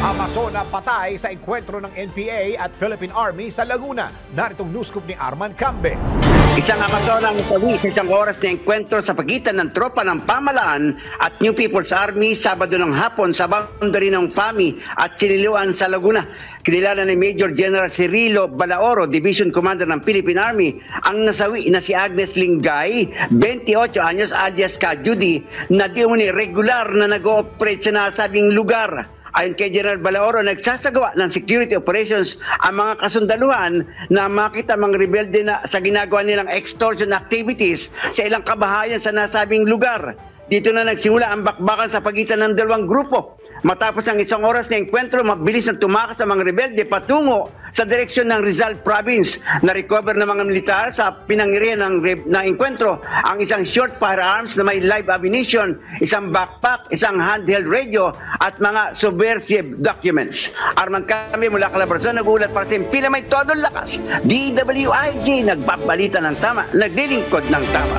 Amazona patay sa enkwentro ng NPA at Philippine Army sa Laguna. Naritong newscoop ni Arman Cambe. Isang Amazona ang nasawi sa isang oras na enkwentro sa pagitan ng tropa ng pamalaan at New People's Army Sabado ng hapon sa boundary ng FAMI at Chiniluan sa Laguna. Kinilala ni Major General Cirilo Balaoro, Division Commander ng Philippine Army, ang nasawi na si Agnes Lingay, 28 anyos alias Ka Judy, na di umani regular na nag-ooperate sa nasabing lugar. Ayon kay General Balaoro, nagsasagawa ng security operations ang mga kasundaluhan na makita mga rebelde na sa ginagawa nilang extortion activities sa ilang kabahayan sa nasabing lugar. Dito na nagsimula ang bakbakan sa pagitan ng dalawang grupo. Matapos ang isang oras na enkwentro, mabilis na tumakas ang mga rebelde patungo sa direksyon ng Rizal Province. Na-recover ng mga militar sa pinangirihan ng enkwentro ang isang short firearms na may live ammunition, isang backpack, isang handheld radio at mga subversive documents. Arman kami mula Calabarzon, nag-uulat para sa Impila May Todong Lakas. DWIZ, nagbabalita ng tama, naglilingkod ng tama.